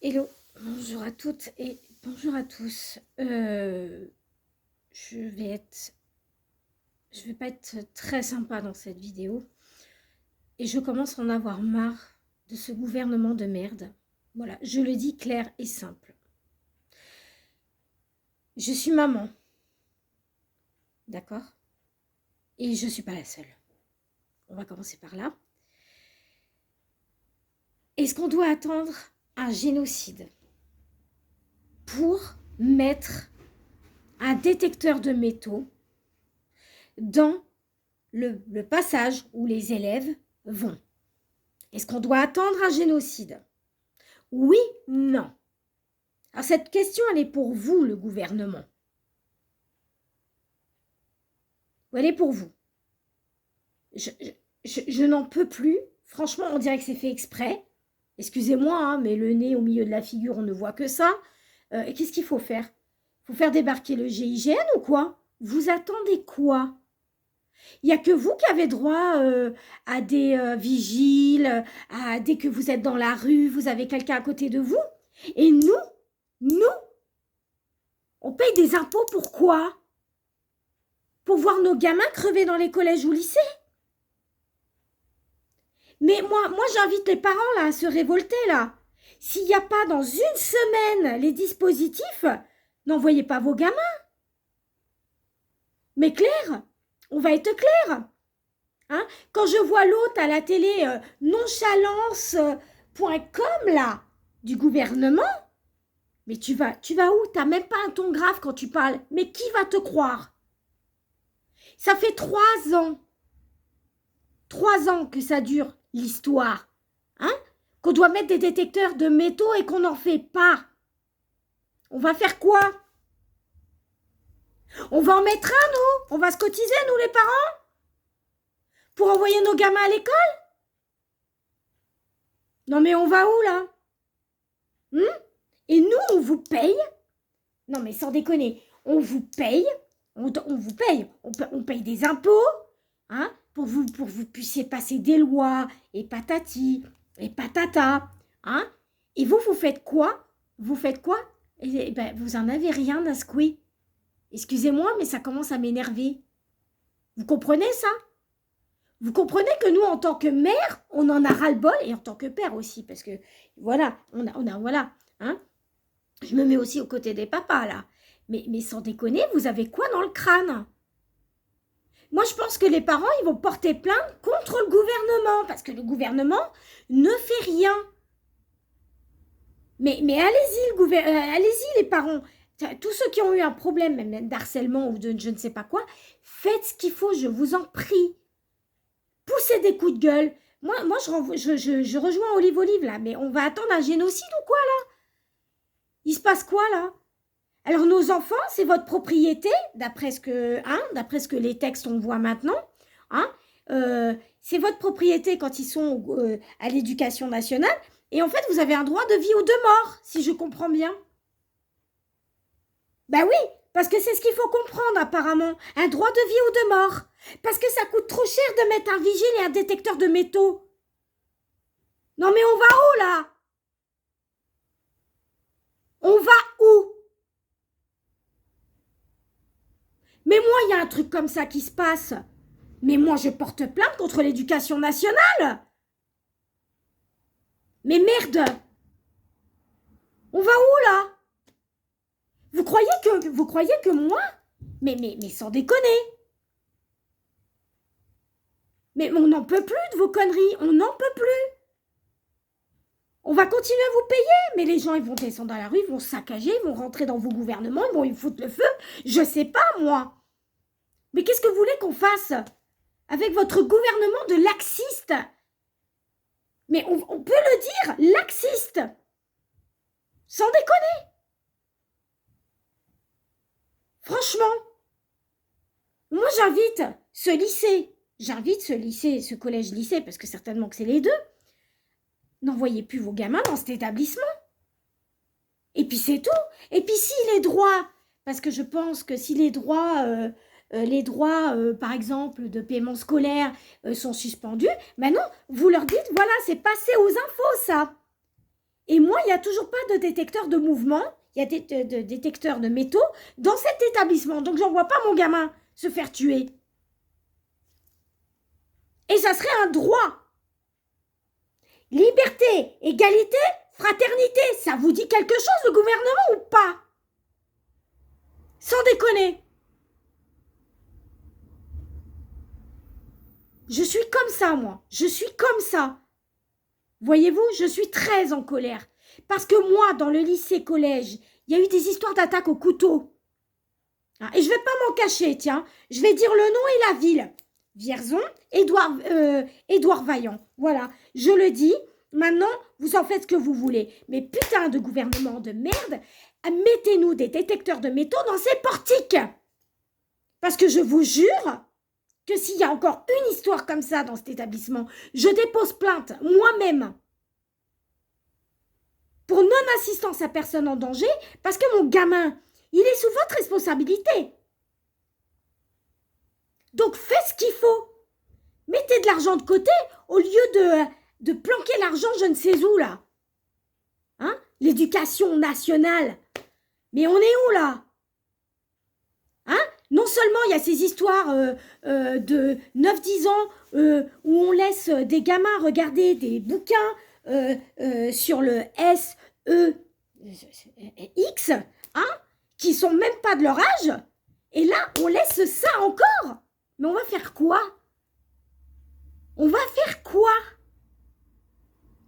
Hello, bonjour à toutes et bonjour à tous. Je vais pas être très sympa dans cette vidéo et je commence à en avoir marre de ce gouvernement de merde. Voilà, je le dis clair et simple. Je suis maman, d'accord? Et je suis pas la seule. On va commencer par là. Est-ce qu'on doit attendre un génocide pour mettre un détecteur de métaux dans le passage où les élèves vont? Est-ce qu'on doit attendre un génocide? Oui, non. Alors cette question, elle est pour vous, le gouvernement. Elle est pour vous. Je n'en peux plus. Franchement, on dirait que c'est fait exprès. Excusez-moi, hein, mais le nez au milieu de la figure, on ne voit que ça. Qu'est-ce qu'il faut faire? Il faut faire débarquer le GIGN ou quoi? Vous attendez quoi? Il n'y a que vous qui avez droit à des vigiles, dès que vous êtes dans la rue, vous avez quelqu'un à côté de vous. Et nous, on paye des impôts pour quoi? Pour voir nos gamins crever dans les collèges ou lycées? Mais moi j'invite les parents là à se révolter là. S'il n'y a pas dans une semaine les dispositifs, n'envoyez pas vos gamins. Mais clair, on va être clair. Hein? Quand je vois l'autre à la télé, nonchalance.com là, du gouvernement, mais tu vas où? T'as même pas un ton grave quand tu parles. Mais qui va te croire? Ça fait 3 ans que ça dure, l'histoire. Hein? Qu'on doit mettre des détecteurs de métaux et qu'on n'en fait pas. On va faire quoi? On va en mettre un, nous? On va se cotiser, nous, les parents? Pour envoyer nos gamins à l'école? Non, mais on va où, là? Et nous, on vous paye? Non, mais sans déconner, on vous paye, on vous paye, on paye des impôts, hein, pour vous puissiez passer des lois, et patati, et patata, hein. Et vous faites quoi? Vous faites quoi? Et ben, vous en avez rien à secouer. Excusez-moi, mais ça commence à m'énerver. Vous comprenez ça? Vous comprenez que nous, en tant que mère, on en a ras-le-bol, et en tant que père aussi, parce que, voilà, voilà, hein. Je me mets aussi aux côtés des papas, là. Mais sans déconner, vous avez quoi dans le crâne? Moi, je pense que les parents, ils vont porter plainte contre le gouvernement, parce que le gouvernement ne fait rien. Mais allez-y, allez-y, les parents. Tous ceux qui ont eu un problème, même d'harcèlement ou de je ne sais pas quoi, faites ce qu'il faut, je vous en prie. Poussez des coups de gueule. Moi je rejoins Olive, là, mais on va attendre un génocide ou quoi, là? Il se passe quoi, là? Alors, nos enfants, c'est votre propriété, d'après ce que les textes on voit maintenant. Hein, c'est votre propriété quand ils sont à l'éducation nationale. Et en fait, vous avez un droit de vie ou de mort, si je comprends bien. Ben oui, parce que c'est ce qu'il faut comprendre apparemment. Un droit de vie ou de mort. Parce que ça coûte trop cher de mettre un vigile et un détecteur de métaux. Non mais on va où, là? On va où? Mais moi, il y a un truc comme ça qui se passe. Mais moi, je porte plainte contre l'éducation nationale. Mais merde! On va où, là? Vous croyez que moi? Mais sans déconner. Mais on n'en peut plus de vos conneries. On n'en peut plus. On va continuer à vous payer. Mais les gens, ils vont descendre dans la rue, ils vont saccager, ils vont rentrer dans vos gouvernements, ils vont y foutre le feu. Je sais pas, moi. Mais qu'est-ce que vous voulez qu'on fasse avec votre gouvernement de laxiste? Mais on peut le dire, laxiste. Sans déconner. Franchement. Moi, j'invite ce collège-lycée, parce que certainement que c'est les deux. N'envoyez plus vos gamins dans cet établissement. Et puis c'est tout. Et puis si les droits, parce que je pense que si les droits, par exemple, de paiement scolaire sont suspendus, maintenant, vous leur dites, voilà, c'est passé aux infos, ça. Et moi, il n'y a toujours pas de détecteur de mouvement, il y a des détecteurs de métaux dans cet établissement. Donc, j'en vois pas mon gamin se faire tuer. Et ça serait un droit. Liberté, égalité, fraternité, ça vous dit quelque chose, le gouvernement, ou pas? Sans déconner. Je suis comme ça, moi. Je suis comme ça. Voyez-vous, je suis très en colère. Parce que moi, dans le lycée-collège, il y a eu des histoires d'attaques au couteau. Et je ne vais pas m'en cacher, tiens. Je vais dire le nom et la ville. Vierzon, Édouard Vaillant. Voilà, je le dis. Maintenant, vous en faites ce que vous voulez. Mais putain de gouvernement de merde, mettez-nous des détecteurs de métaux dans ces portiques. Parce que je vous jure que s'il y a encore une histoire comme ça dans cet établissement, je dépose plainte moi-même pour non-assistance à personne en danger parce que mon gamin, il est sous votre responsabilité. Donc faites ce qu'il faut. Mettez de l'argent de côté au lieu de planquer l'argent je ne sais où là. Hein? L'éducation nationale. Mais on est où là? Hein? Non seulement il y a ces histoires de 9-10 ans où on laisse des gamins regarder des bouquins sur le SEX, hein, qui sont même pas de leur âge, et là on laisse ça encore. Mais on va faire quoi? On va faire quoi?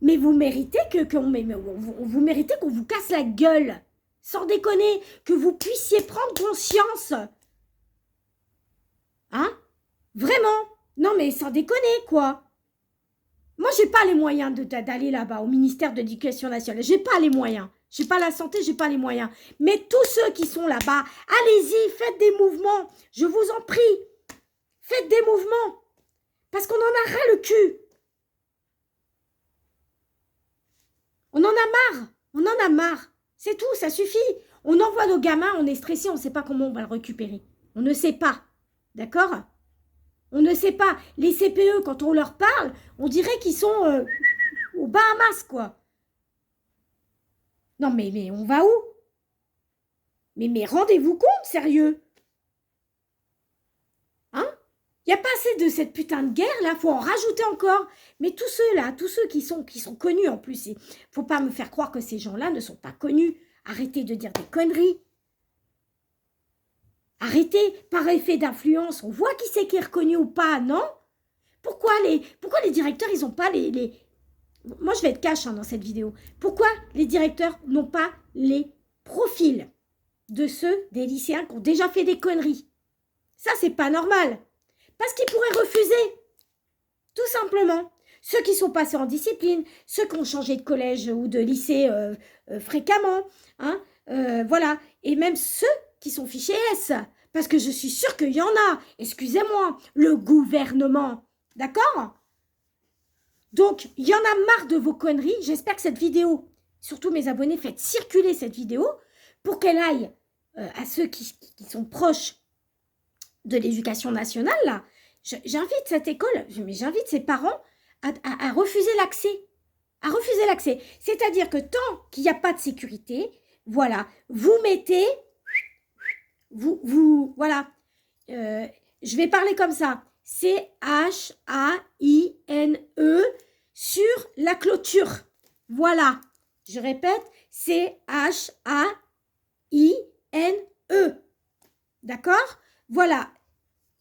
Mais vous méritez vous méritez qu'on vous casse la gueule, sans déconner, que vous puissiez prendre conscience. Hein? Vraiment? Non mais sans déconner, quoi. Moi, j'ai pas les moyens d'aller là-bas, au ministère de l'Éducation nationale. J'ai pas les moyens. J'ai pas la santé, j'ai pas les moyens. Mais tous ceux qui sont là-bas, allez-y, faites des mouvements. Je vous en prie. Faites des mouvements. Parce qu'on en a ras le cul. On en a marre. On en a marre. C'est tout, ça suffit. On envoie nos gamins, on est stressé, on ne sait pas comment on va le récupérer. On ne sait pas. D'accord? On ne sait pas. Les CPE, quand on leur parle, on dirait qu'ils sont aux Bahamas, quoi. Non, mais on va où? Mais rendez-vous compte, sérieux? Hein? Il n'y a pas assez de cette putain de guerre, là, faut en rajouter encore. Mais tous ceux-là, tous ceux qui sont connus en plus, il faut pas me faire croire que ces gens-là ne sont pas connus. Arrêtez de dire des conneries. Arrêtez, par effet d'influence, on voit qui c'est qui est reconnu ou pas, non? Pourquoi les directeurs, ils n'ont pas les... Moi, je vais être cash dans cette vidéo. Pourquoi les directeurs n'ont pas les profils de ceux des lycéens qui ont déjà fait des conneries? Ça, c'est pas normal. Parce qu'ils pourraient refuser. Tout simplement. Ceux qui sont passés en discipline, ceux qui ont changé de collège ou de lycée fréquemment, hein, voilà. Et même ceux qui sont fichés S. Parce que je suis sûre qu'il y en a. Excusez-moi. Le gouvernement. D'accord? Donc, il y en a marre de vos conneries. J'espère que cette vidéo, surtout mes abonnés, faites circuler cette vidéo pour qu'elle aille à ceux qui sont proches de l'éducation nationale, là. J'invite cette école, mais j'invite ses parents à refuser l'accès. À refuser l'accès. C'est-à-dire que tant qu'il n'y a pas de sécurité, voilà, vous mettez... voilà. Je vais parler comme ça. C-H-A-I-N-E sur la clôture. Voilà. Je répète, C-H-A-I-N-E. D'accord? Voilà.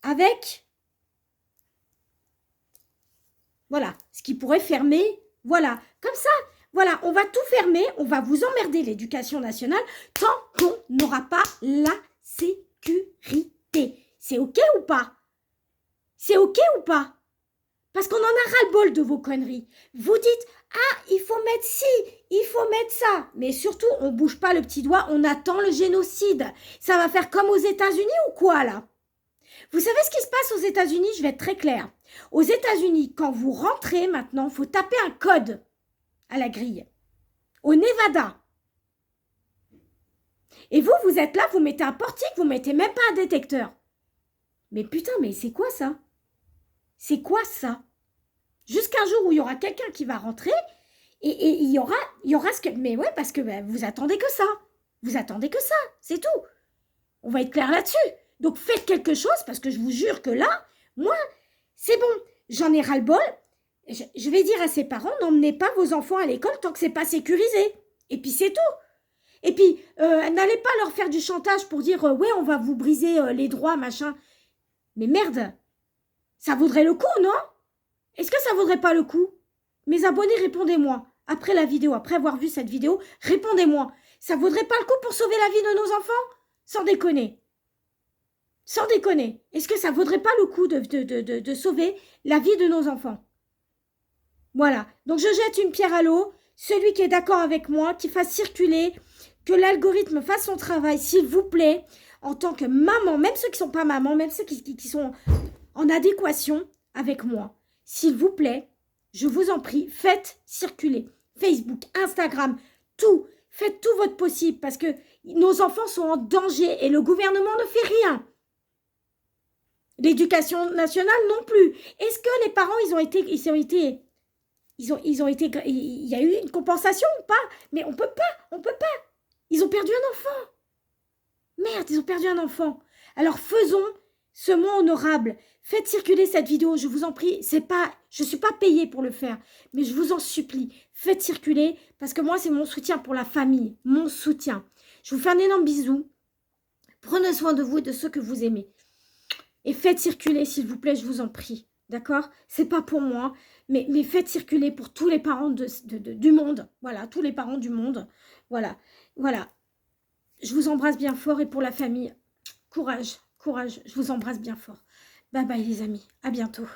Avec... Voilà. Ce qui pourrait fermer. Voilà. Comme ça. Voilà. On va tout fermer. On va vous emmerder l'éducation nationale tant qu'on n'aura pas la sécurité. C'est OK ou pas? C'est OK ou pas? Parce qu'on en a ras-le-bol de vos conneries. Vous dites, ah, il faut mettre ci, il faut mettre ça. Mais surtout, on ne bouge pas le petit doigt, on attend le génocide. Ça va faire comme aux États-Unis ou quoi, là? Vous savez ce qui se passe aux États-Unis? Je vais être très claire. Aux États-Unis, quand vous rentrez maintenant, il faut taper un code à la grille. Au Nevada. Et vous, vous êtes là, vous mettez un portique, vous mettez même pas un détecteur. Mais putain, mais c'est quoi ça? C'est quoi ça? Jusqu'un jour où il y aura quelqu'un qui va rentrer, Et il y aura ce que... Mais ouais, parce que bah, vous attendez que ça. Vous attendez que ça, c'est tout. On va être clair là-dessus. Donc faites quelque chose, parce que je vous jure que là, moi, c'est bon. J'en ai ras-le-bol. Je vais dire à ses parents, n'emmenez pas vos enfants à l'école tant que c'est pas sécurisé. Et puis c'est tout. Et puis, n'allez pas leur faire du chantage pour dire, ouais, on va vous briser les droits, machin. Mais merde, ça vaudrait le coup, non? Est-ce que ça vaudrait pas le coup? Mes abonnés, répondez-moi. Après la vidéo, après avoir vu cette vidéo, répondez-moi. Ça vaudrait pas le coup pour sauver la vie de nos enfants? Sans déconner. Sans déconner. Est-ce que ça vaudrait pas le coup de sauver la vie de nos enfants? Voilà. Donc je jette une pierre à l'eau. Celui qui est d'accord avec moi, qui fasse circuler, que l'algorithme fasse son travail, s'il vous plaît, en tant que maman, même ceux qui sont pas mamans, même ceux qui sont en adéquation avec moi. S'il vous plaît, je vous en prie, faites circuler Facebook, Instagram, tout. Faites tout votre possible parce que nos enfants sont en danger et le gouvernement ne fait rien. L'éducation nationale non plus. Est-ce que les parents, il y a eu une compensation ou pas? Mais on peut pas. Ils ont perdu un enfant. Merde, ils ont perdu un enfant. Alors faisons ce mot honorable. Faites circuler cette vidéo, je vous en prie. Je ne suis pas payée pour le faire, mais je vous en supplie. Faites circuler, parce que moi, c'est mon soutien pour la famille. Mon soutien. Je vous fais un énorme bisou. Prenez soin de vous et de ceux que vous aimez. Et faites circuler, s'il vous plaît, je vous en prie. D'accord? C'est pas pour moi, mais faites circuler pour tous les parents du monde. Voilà, tous les parents du monde. Voilà. Je vous embrasse bien fort et pour la famille, courage. Je vous embrasse bien fort. Bye bye les amis, à bientôt.